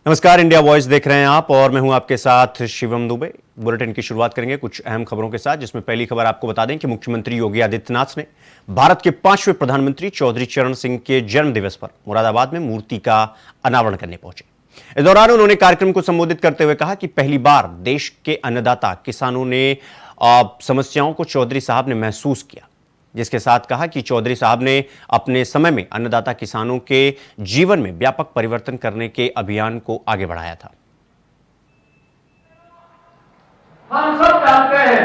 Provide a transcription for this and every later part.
नमस्कार, India voice देख रहे हैं आप और मैं हूं आपके साथ शिवम दुबे। बुलेटिन की शुरुआत करेंगे कुछ अहम खबरों के साथ, जिसमें पहली खबर आपको बता दें कि मुख्यमंत्री योगी आदित्यनाथ ने भारत के 5वें प्रधानमंत्री चौधरी चरण सिंह के जन्म दिवस पर मुरादाबाद में मूर्ति का अनावरण करने पहुंचे। इस दौरान उन्होंने कार्यक्रम को संबोधित करते हुए कहा कि पहली बार देश के अन्नदाता किसानों ने समस्याओं को चौधरी साहब ने महसूस किया, जिसके साथ कहा कि चौधरी साहब ने अपने समय में अन्नदाता किसानों के जीवन में व्यापक परिवर्तन करने के अभियान को आगे बढ़ाया था। हम सब जानते हैं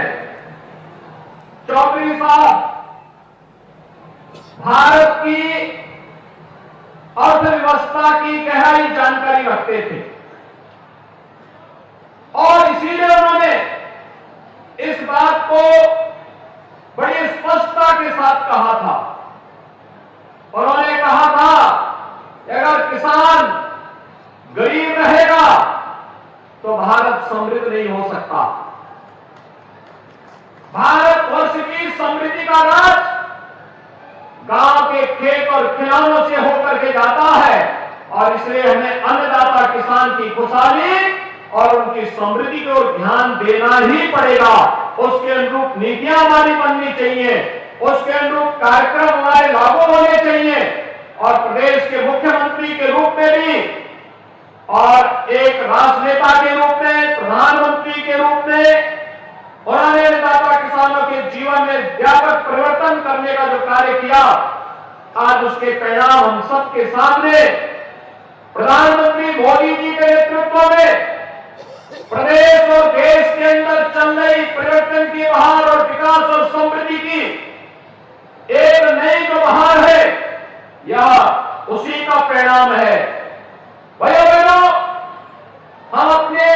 चौधरी साहब भारत की अर्थव्यवस्था की गहरी जानकारी रखते थे और इसीलिए उन्होंने इस बात को बड़ी स्पष्टता के साथ कहा था। उन्होंने कहा था कि अगर किसान गरीब रहेगा तो भारत समृद्ध नहीं हो सकता। भारतवर्ष की समृद्धि का राज गांव के खेत और खिलौनों से होकर के जाता है और इसलिए हमें अन्नदाता किसान की खुशहाली और उनकी समृद्धि को ध्यान देना ही पड़ेगा। उसके अनुरूप नीतियां हमारी बननी चाहिए, उसके अनुरूप कार्यक्रम हमारे लागू होने चाहिए और प्रदेश के मुख्यमंत्री के रूप में भी और एक राष्ट्रनेता के रूप में, प्रधानमंत्री के रूप में उन्होंने अन्नदाता किसानों के जीवन में व्यापक परिवर्तन करने का जो कार्य किया, आज उसके परिणाम हम सबके सामने प्रधानमंत्री मोदी जी के नेतृत्व में प्रदेश और देश के अंदर चल रही परिवर्तन की बहार और विकास और समृद्धि की एक नई जो बहार है, यह उसी का परिणाम है। भाइयों बहनों, हम अपने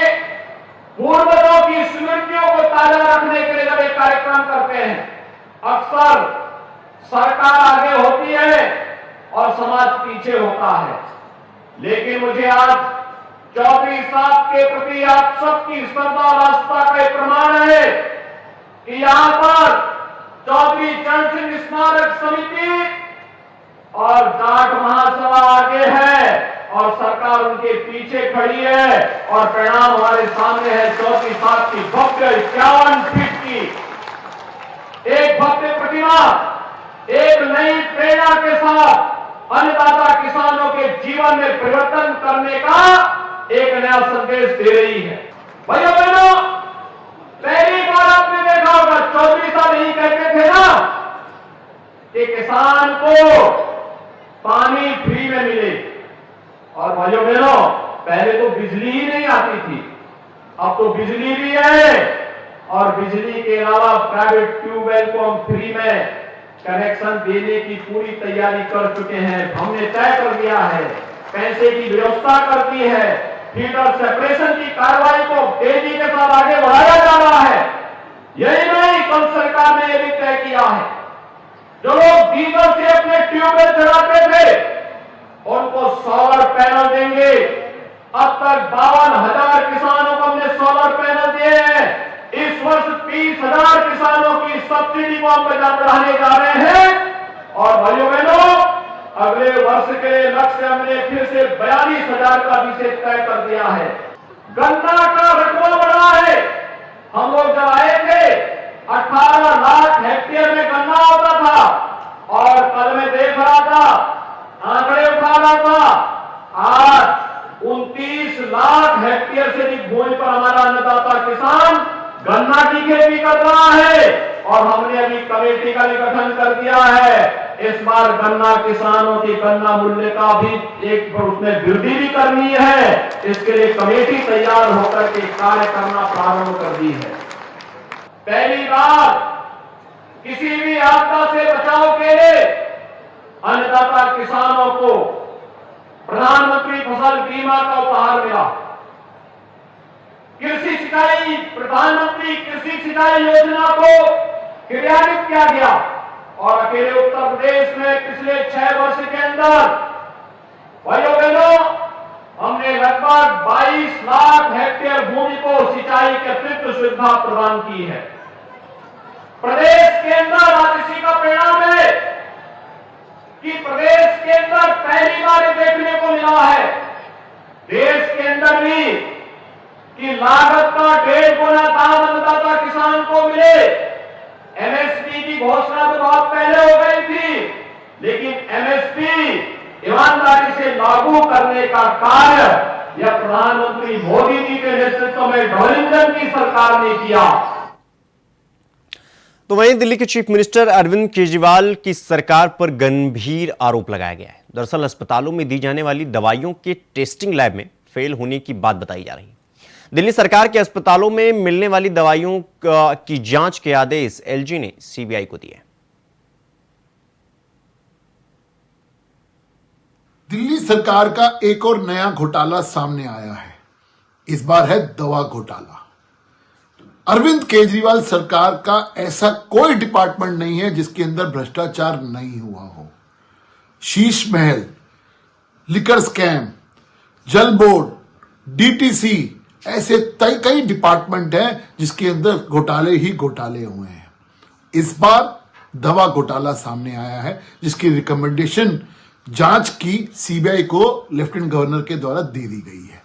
पूर्वजों की स्मृतियों को ताजा रखने के लिए जब एक कार्यक्रम करते हैं, अक्सर सरकार आगे होती है और समाज पीछे होता है, लेकिन मुझे आज चौधरी साहब के प्रति आप सबकी श्रद्धा और आस्था का प्रमाण है कि यहां पर चौधरी चरण सिंह स्मारक समिति और जाट महासभा आगे है और सरकार उनके पीछे खड़ी है और परिणाम हमारे सामने है। चौधरी साहब की भव्य 51 फीट की एक भव्य प्रतिमा एक नई प्रेरणा के साथ अन्नदाता किसानों के जीवन में परिवर्तन करने का एक नया संदेश दे रही है। भाइयों बहनों, पहली बार आपने देखा होगा चौधरी साहब यही कहते थे ना कि किसान को पानी फ्री में मिले। और भाइयों बहनों, पहले तो बिजली ही नहीं आती थी, अब तो बिजली भी है और बिजली के अलावा प्राइवेट ट्यूबवेल को हम फ्री में कनेक्शन देने की पूरी तैयारी कर चुके हैं। हमने तय कर दिया है, पैसे की व्यवस्था कर दी है, फीडर सेपरेशन की कार्रवाई को तेजी के साथ आगे बढ़ाया जा रहा है। यही नहीं, कल सरकार ने यह भी तय किया है, जो लोग डीजल से अपने ट्यूबवेल चलाते थे उनको सोलर पैनल देंगे। अब तक 52,000 किसानों को हमने सोलर पैनल दिए हैं। इस वर्ष 30,000 किसानों की सब्सिडी को हम बढ़ाने जा रहे हैं और भाइयों बहनों, अगले वर्ष के लक्ष्य हमने फिर से 42,000 का विषय तय कर दिया है। गन्ना का रकबा बढ़ा है। हम लोग जब आए थे 18 लाख हेक्टेयर में गन्ना होता था और कल मैं देख रहा था, आंकड़े उठा रहा था, आज 29 लाख हेक्टेयर से अधिक भूमि पर हमारा अन्नदाता किसान गन्ना की खेती कर रहा है और हमने अभी कमेटी का भी गठन कर दिया है। इस बार गन्ना किसानों की गन्ना मूल्य का भी एक उसमें वृद्धि भी करनी है। इसके लिए कमेटी तैयार होकर के कार्य करना प्रारंभ कर दी है। पहली बार किसी भी आपदा से बचाव के लिए अन्नदाता किसानों को प्रधानमंत्री फसल बीमा का उपहार मिला। कृषि सिंचाई प्रधानमंत्री कृषि सिंचाई योजना को क्रियान्वित किया गया और अकेले उत्तर प्रदेश में पिछले 6 वर्ष के अंदर भाइयों बहनों हमने लगभग 22 लाख हेक्टेयर भूमि को सिंचाई की अतिरिक्त सुविधा प्रदान की है। प्रदेश के अंदर आज इसी का परिणाम है कि प्रदेश के अंदर पहली बार देखने को मिला है देश के अंदर भी कि लागत का 1.5 गुना दाम अन्नदाता किसान को मिले। एमएसपी की घोषणा तो बहुत पहले हो गई थी, लेकिन एमएसपी ईमानदारी से लागू करने का कार्य यह प्रधानमंत्री मोदी जी के नेतृत्व में डॉलिंजन की सरकार ने किया। तो वहीं दिल्ली के चीफ मिनिस्टर अरविंद केजरीवाल की सरकार पर गंभीर आरोप लगाया गया है। दरअसल अस्पतालों में दी जाने वाली दवाइयों के टेस्टिंग लैब में फेल होने की बात बताई जा रही है। दिल्ली सरकार के अस्पतालों में मिलने वाली दवाइयों की जांच के आदेश एलजी ने सीबीआई को दिए। दिल्ली सरकार का एक और नया घोटाला सामने आया है। इस बार है दवा घोटाला। अरविंद केजरीवाल सरकार का ऐसा कोई डिपार्टमेंट नहीं है जिसके अंदर भ्रष्टाचार नहीं हुआ हो। शीश महल, लिकर स्कैम, जल बोर्ड, डीटीसी, ऐसे कई डिपार्टमेंट हैं जिसके अंदर घोटाले ही घोटाले हुए हैं। इस बार दवा घोटाला सामने आया है जिसकी रिकमेंडेशन जांच की सीबीआई को लेफ्टिनेंट गवर्नर के द्वारा दे दी गई है।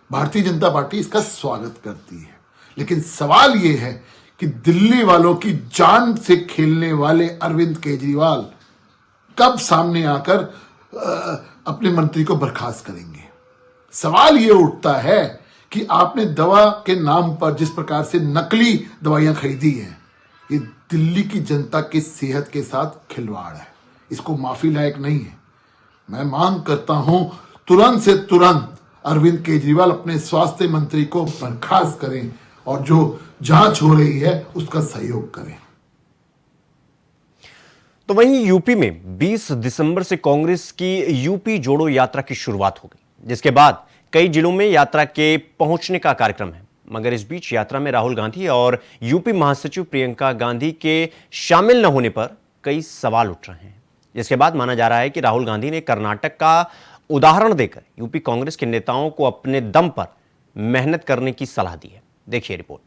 भारतीय जनता पार्टी इसका स्वागत करती है, लेकिन सवाल यह है कि दिल्ली वालों की जान से खेलने वाले अरविंद केजरीवाल कब सामने आकर अपने मंत्री को बर्खास्त करेंगे। सवाल यह उठता है कि आपने दवा के नाम पर जिस प्रकार से नकली दवाइयां खरीदी हैं, ये दिल्ली की जनता की सेहत के साथ खिलवाड़ है। इसको माफी लायक नहीं है। मैं मांग करता हूं तुरंत से तुरंत अरविंद केजरीवाल अपने स्वास्थ्य मंत्री को बर्खास्त करें और जो जांच हो रही है उसका सहयोग करें। तो वहीं यूपी में 20 दिसंबर से कांग्रेस की यूपी जोड़ो यात्रा की शुरुआत हो गई, जिसके बाद कई जिलों में यात्रा के पहुंचने का कार्यक्रम है। मगर इस बीच यात्रा में राहुल गांधी और यूपी महासचिव प्रियंका गांधी के शामिल न होने पर कई सवाल उठ रहे हैं, जिसके बाद माना जा रहा है कि राहुल गांधी ने कर्नाटक का उदाहरण देकर यूपी कांग्रेस के नेताओं को अपने दम पर मेहनत करने की सलाह दी है। देखिए रिपोर्ट।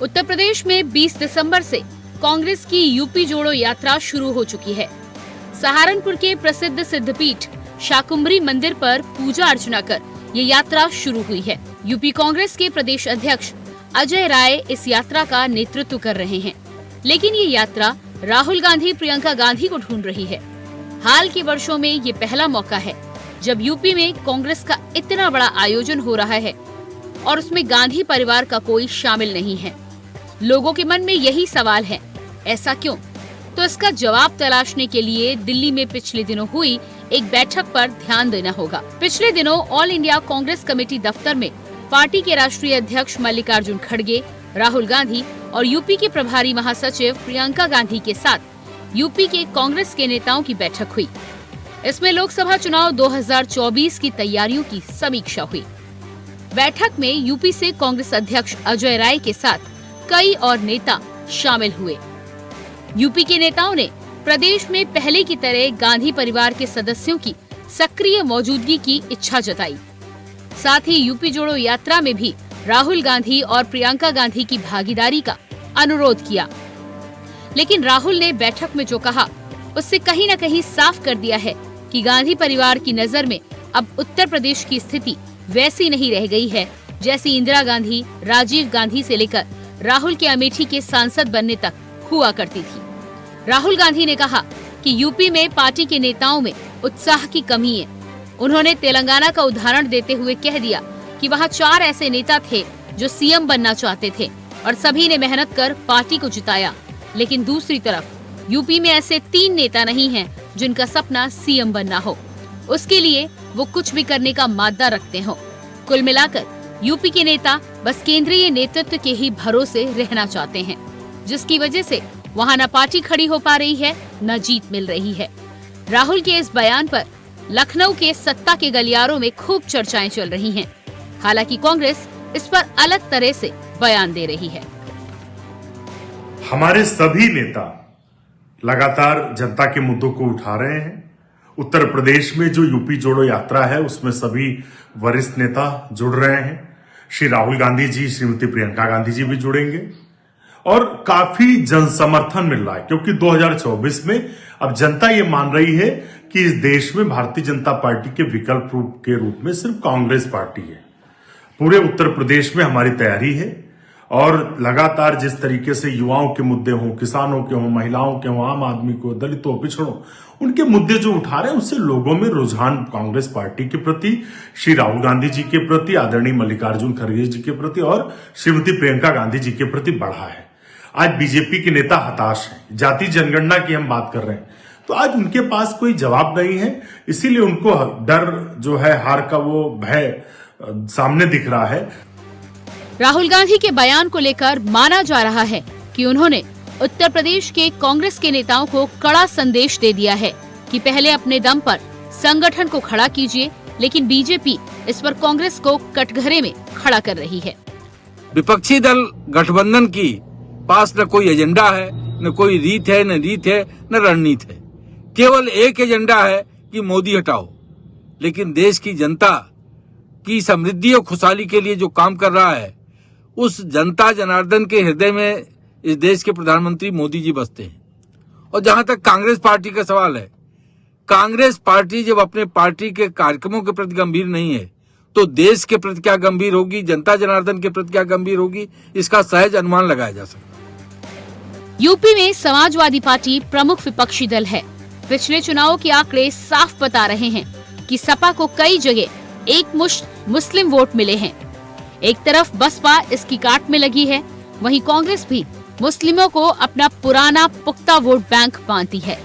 उत्तर प्रदेश में 20 दिसंबर से कांग्रेस की यूपी जोड़ो यात्रा शुरू हो चुकी है। सहारनपुर के प्रसिद्ध सिद्धपीठ शाकुंभरी मंदिर पर पूजा अर्चना कर ये यात्रा शुरू हुई है। यूपी कांग्रेस के प्रदेश अध्यक्ष अजय राय इस यात्रा का नेतृत्व कर रहे हैं, लेकिन ये यात्रा राहुल गांधी प्रियंका गांधी को ढूंढ रही है। हाल के वर्षों में ये पहला मौका है जब यूपी में कांग्रेस का इतना बड़ा आयोजन हो रहा है और उसमें गांधी परिवार का कोई शामिल नहीं है। लोगों के मन में यही सवाल है, ऐसा क्यों? तो इसका जवाब तलाशने के लिए दिल्ली में पिछले दिनों हुई एक बैठक पर ध्यान देना होगा। पिछले दिनों ऑल इंडिया कांग्रेस कमेटी दफ्तर में पार्टी के राष्ट्रीय अध्यक्ष मल्लिकार्जुन खड़गे, राहुल गांधी और यूपी के प्रभारी महासचिव प्रियंका गांधी के साथ यूपी के कांग्रेस के नेताओं की बैठक हुई। इसमें लोकसभा चुनाव 2024 की तैयारियों की समीक्षा हुई। बैठक में यूपी से कांग्रेस अध्यक्ष अजय राय के साथ कई और नेता शामिल हुए। यूपी के नेताओं ने प्रदेश में पहले की तरह गांधी परिवार के सदस्यों की सक्रिय मौजूदगी की इच्छा जताई। साथ ही यूपी जोड़ो यात्रा में भी राहुल गांधी और प्रियंका गांधी की भागीदारी का अनुरोध किया। लेकिन राहुल ने बैठक में जो कहा उससे कहीं न कहीं साफ कर दिया है कि गांधी परिवार की नजर में अब उत्तर प्रदेश की स्थिति वैसी नहीं रह गई है जैसी इंदिरा गांधी, राजीव गांधी से लेकर राहुल के अमेठी के सांसद बनने तक हुआ करती थी। राहुल गांधी ने कहा कि यूपी में पार्टी के नेताओं में उत्साह की कमी है। उन्होंने तेलंगाना का उदाहरण देते हुए कह दिया कि वहां 4 ऐसे नेता थे जो सीएम बनना चाहते थे और सभी ने मेहनत कर पार्टी को जिताया, लेकिन दूसरी तरफ यूपी में ऐसे 3 नेता नहीं हैं जिनका सपना सीएम बनना हो, उसके लिए वो कुछ भी करने का मादा रखते हो। कुल मिलाकर यूपी के नेता बस केंद्रीय नेतृत्व के ही भरोसे रहना चाहते हैं, जिसकी वजह से वहां न पार्टी खड़ी हो पा रही है न जीत मिल रही है। राहुल के इस बयान पर लखनऊ के सत्ता के गलियारों में खूब चर्चाएं चल रही हैं। हालांकि कांग्रेस इस पर अलग तरह से बयान दे रही है। हमारे सभी नेता लगातार जनता के मुद्दों को उठा रहे हैं। उत्तर प्रदेश में जो यूपी जोड़ो यात्रा है उसमें सभी वरिष्ठ नेता जुड़ रहे हैं। श्री राहुल गांधी जी, श्रीमती प्रियंका गांधी जी भी जुड़ेंगे और काफी जन समर्थन मिल रहा है, क्योंकि 2024 में अब जनता ये मान रही है कि इस देश में भारतीय जनता पार्टी के विकल्प के रूप में सिर्फ कांग्रेस पार्टी है। पूरे उत्तर प्रदेश में हमारी तैयारी है और लगातार जिस तरीके से युवाओं के मुद्दे हों, किसानों के हों, महिलाओं के हों, आम आदमी को, दलितों, पिछड़ों, उनके मुद्दे जो उठा रहे हैं उससे लोगों में रुझान कांग्रेस पार्टी के प्रति, श्री राहुल गांधी जी के प्रति, आदरणीय मल्लिकार्जुन खड़गे जी के प्रति और श्रीमती प्रियंका गांधी जी के प्रति बढ़ा है। आज बीजेपी के नेता हताश हैं। जाति जनगणना की हम बात कर रहे हैं तो आज उनके पास कोई जवाब नहीं है, इसीलिए उनको डर जो है, हार का वो भय सामने दिख रहा है। राहुल गांधी के बयान को लेकर माना जा रहा है कि उन्होंने उत्तर प्रदेश के कांग्रेस के नेताओं को कड़ा संदेश दे दिया है कि पहले अपने दम पर संगठन को खड़ा कीजिए, लेकिन बीजेपी इस पर कांग्रेस को कटघरे में खड़ा कर रही है। विपक्षी दल गठबंधन की पास न कोई एजेंडा है, न कोई रीत है, न रणनीति है। केवल एक एजेंडा है कि मोदी हटाओ। लेकिन देश की जनता की समृद्धि और खुशहाली के लिए जो काम कर रहा है, उस जनता जनार्दन के हृदय में इस देश के प्रधानमंत्री मोदी जी बसते हैं। और जहां तक कांग्रेस पार्टी का सवाल है, कांग्रेस पार्टी जब अपने पार्टी के कार्यक्रमों के प्रति गंभीर नहीं है तो देश के प्रति क्या गंभीर होगी, जनता जनार्दन के प्रति क्या गंभीर होगी, इसका सहज अनुमान लगाया जा सकता है। यूपी में समाजवादी पार्टी प्रमुख विपक्षी दल है। पिछले चुनावों के आंकड़े साफ बता रहे हैं कि सपा को कई जगह एक मुश्त मुस्लिम वोट मिले हैं। एक तरफ बसपा इसकी काट में लगी है, वहीं कांग्रेस भी मुस्लिमों को अपना पुराना पुख्ता वोट बैंक मानती है।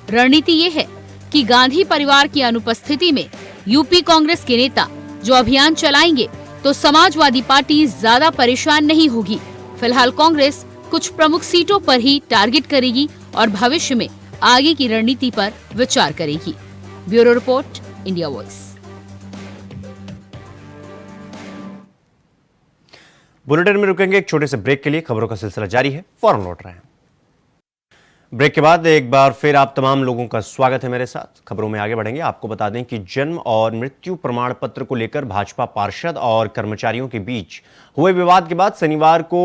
रणनीति ये है कि गांधी परिवार की अनुपस्थिति में यूपी कांग्रेस के नेता जो अभियान चलाएंगे तो समाजवादी पार्टी ज्यादा परेशान नहीं होगी। फिलहाल कांग्रेस कुछ प्रमुख सीटों पर ही टारगेट करेगी और भविष्य में आगे की रणनीति पर विचार करेगी। Bureau report, India voice. Bulletin में रुकेंगे एक छोटे से ब्रेक के लिए। खबरों का सिलसिला जारी है, फौरन लौट रहे हैं। ब्रेक के बाद एक बार फिर आप तमाम लोगों का स्वागत है मेरे साथ। खबरों में आगे बढ़ेंगे। आपको बता दें कि जन्म और मृत्यु प्रमाण पत्र को लेकर भाजपा पार्षद और कर्मचारियों के बीच हुए विवाद के बाद शनिवार को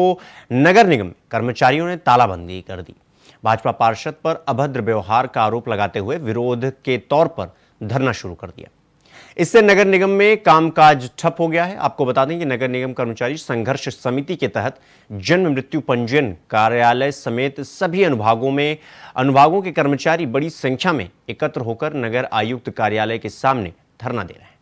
नगर निगम कर्मचारियों ने तालाबंदी कर दी। भाजपा पार्षद पर अभद्र व्यवहार का आरोप लगाते हुए विरोध के तौर पर धरना शुरू कर दिया। इससे नगर निगम में कामकाज ठप हो गया है। आपको बता दें कि नगर निगम कर्मचारी संघर्ष समिति के तहत जन्म मृत्यु पंजीयन कार्यालय समेत सभी अनुभागों के कर्मचारी बड़ी संख्या में एकत्र होकर नगर आयुक्त कार्यालय के सामने धरना दे रहे हैं।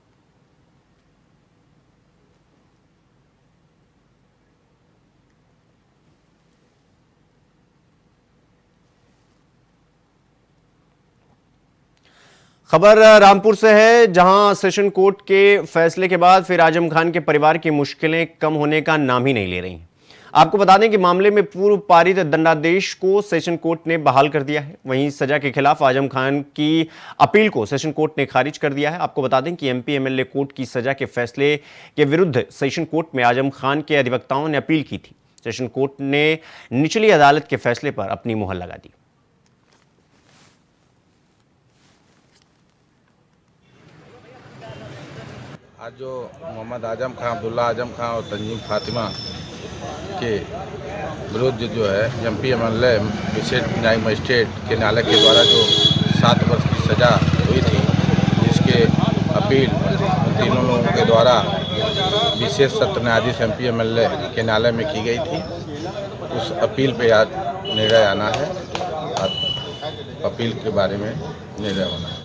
खबर रामपुर से है, जहां सेशन कोर्ट के फैसले के बाद फिर आजम खान के परिवार की मुश्किलें कम होने का नाम ही नहीं ले रही हैं। आपको बता दें कि मामले में पूर्व पारित दंडादेश को सेशन कोर्ट ने बहाल कर दिया है। वहीं सजा के खिलाफ आजम खान की अपील को सेशन कोर्ट ने खारिज कर दिया है। आपको बता दें कि एमपी एमएलए कोर्ट की सजा के फैसले के विरुद्ध सेशन कोर्ट में आजम खान के अधिवक्ताओं ने अपील की थी। सेशन कोर्ट ने निचली अदालत के फैसले पर अपनी मुहर लगा दी। आज जो मोहम्मद आजम खान, अब्दुल्ला आजम खान और तंजीम फातिमा के विरुद्ध जो है एमपी एमएलए विशेष न्यायिक मजिस्ट्रेट के न्यायालय के द्वारा जो 7 वर्ष की सज़ा हुई थी, जिसके अपील तीनों लोगों के द्वारा विशेष सत्र न्यायाधीश एमपी एमएलए के न्यायालय में की गई थी, उस अपील पे आज निर्णय आना है और अपील के बारे में निर्णय होना है।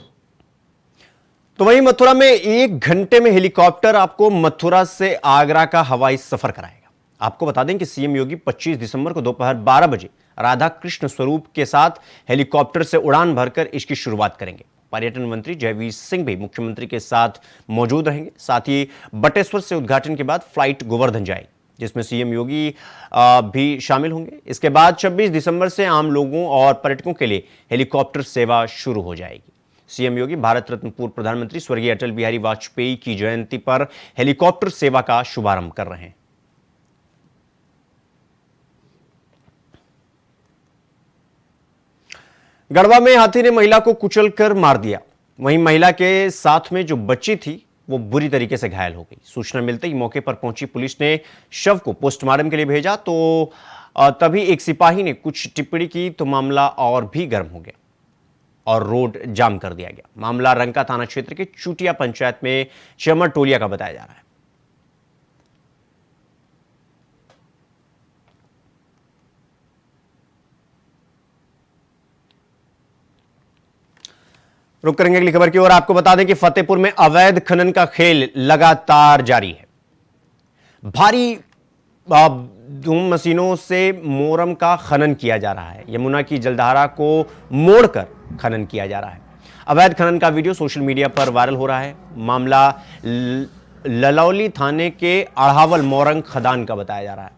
तो वहीं मथुरा में 1 घंटे में हेलीकॉप्टर आपको मथुरा से आगरा का हवाई सफर कराएगा। आपको बता दें कि सीएम योगी 25 दिसंबर को दोपहर 12 बजे राधा कृष्ण स्वरूप के साथ हेलीकॉप्टर से उड़ान भरकर इसकी शुरुआत करेंगे। पर्यटन मंत्री जयवीर सिंह भी मुख्यमंत्री के साथ मौजूद रहेंगे। साथ ही बटेश्वर से उद्घाटन के बाद फ्लाइट गोवर्धन जाएगी, जिसमें सीएम योगी भी शामिल होंगे। इसके बाद 26 दिसंबर से आम लोगों और पर्यटकों के लिए हेलीकॉप्टर सेवा शुरू हो जाएगी। सीएम योगी भारत रत्न पूर्व प्रधानमंत्री स्वर्गीय अटल बिहारी वाजपेयी की जयंती पर हेलीकॉप्टर सेवा का शुभारंभ कर रहे हैं। गढ़वा में हाथी ने महिला को कुचलकर मार दिया। वहीं महिला के साथ में जो बच्ची थी वो बुरी तरीके से घायल हो गई। सूचना मिलते ही मौके पर पहुंची पुलिस ने शव को पोस्टमार्टम के लिए भेजा तो तभी एक सिपाही ने कुछ टिप्पणी की तो मामला और भी गर्म हो गया और रोड जाम कर दिया गया। मामला रंका थाना क्षेत्र के चुटिया पंचायत में चमर टोलिया का बताया जा रहा है। रुक करेंगे अगली खबर की ओर। आपको बता दें कि फतेहपुर में अवैध खनन का खेल लगातार जारी है। भारी धूम मशीनों से मोरम का खनन किया जा रहा है। यमुना की जलधारा को मोड़कर खनन किया जा रहा है। अवैध खनन का वीडियो सोशल मीडिया पर वायरल हो रहा है। मामला ललौली थाने के अढ़ावल मोरंग खदान का बताया जा रहा है।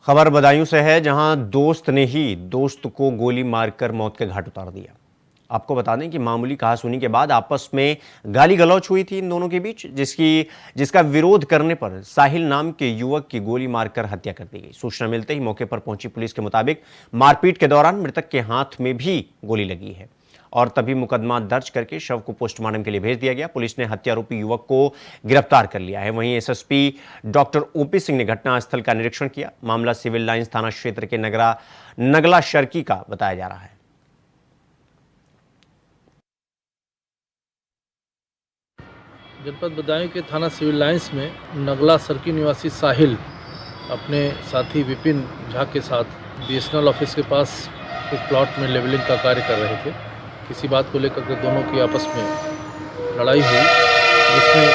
खबर बदायूं से है, जहां दोस्त ने ही दोस्त को गोली मारकर मौत के घाट उतार दिया। आपको बता दें कि मामूली कहासुनी के बाद आपस में गाली गलौच हुई थी इन दोनों के बीच, जिसका विरोध करने पर साहिल नाम के युवक की गोली मारकर हत्या कर दी गई। सूचना मिलते ही मौके पर पहुंची पुलिस के मुताबिक मारपीट के दौरान मृतक के हाथ में भी गोली लगी है और तभी मुकदमा दर्ज करके शव को पोस्टमार्टम के लिए भेज दिया गया। पुलिस ने हत्यारोपी युवक को गिरफ्तार कर लिया है। वहीं एसएसपी डॉक्टर ओपी सिंह ने घटनास्थल का निरीक्षण किया। मामला सिविल लाइंस थाना क्षेत्र के नगला शर्की का बताया जा रहा है। जनपद बदायूं के थाना सिविल लाइंस में नगला सर्की निवासी साहिल अपने साथी विपिन झा के साथ बीएसएनएल ऑफिस के पास एक प्लॉट में लेवलिंग का कार्य कर रहे थे। किसी बात को लेकर के दोनों की आपस में लड़ाई हुई, जिसमें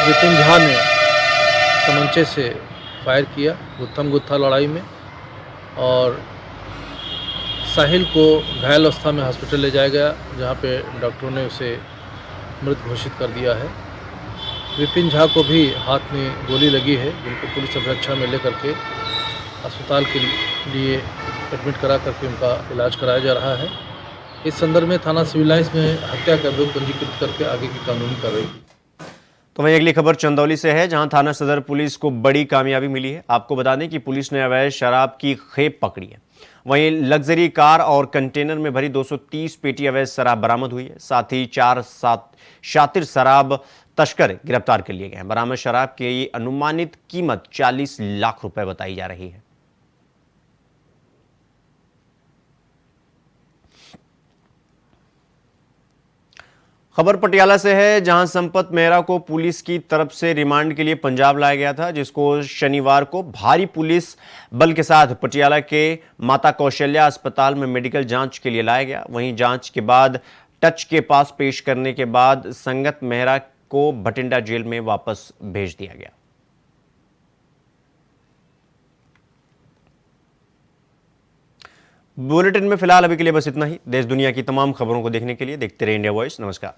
विपिन झा ने तमंचे से फायर किया गुत्थम गुत्था लड़ाई में, और साहिल को घायल अवस्था में हॉस्पिटल ले जाया गया, जहां पे डॉक्टरों ने उसे मृत घोषित कर दिया है। विपिन झा को भी हाथ में गोली लगी है, जिनको पुलिस अभिरक्षा में लेकर के अस्पताल के लिए एडमिट करा करके उनका इलाज कराया जा रहा है। इस संदर्भ में थाना सिविल लाइंस में हत्या का अभियोग पंजीकृत करके आगे की कानूनी कार्रवाई की। तो वहीं अगली खबर चंदौली से है, जहां थाना सदर पुलिस को बड़ी कामयाबी मिली है। आपको बता दें कि पुलिस ने अवैध शराब की खेप पकड़ी है। वहीं लग्जरी कार और कंटेनर में भरी 230 पेटी अवैध शराब बरामद हुई है। साथ ही 4 शातिर शराब तस्कर गिरफ्तार कर लिए गए हैं। बरामद शराब की अनुमानित कीमत 40 लाख रुपए बताई जा रही है। खबर पटियाला से है, जहां संपत मेहरा को पुलिस की तरफ से रिमांड के लिए पंजाब लाया गया था, जिसको शनिवार को भारी पुलिस बल के साथ पटियाला के माता कौशल्या अस्पताल में मेडिकल जांच के लिए लाया गया। वहीं जांच के बाद टच के पास पेश करने के बाद संगत मेहरा को भटिंडा जेल में वापस भेज दिया गया। बुलेटिन में फिलहाल अभी के लिए बस इतना ही। देश दुनिया की तमाम खबरों को देखने के लिए देखते रहिए इंडिया वॉइस। नमस्कार।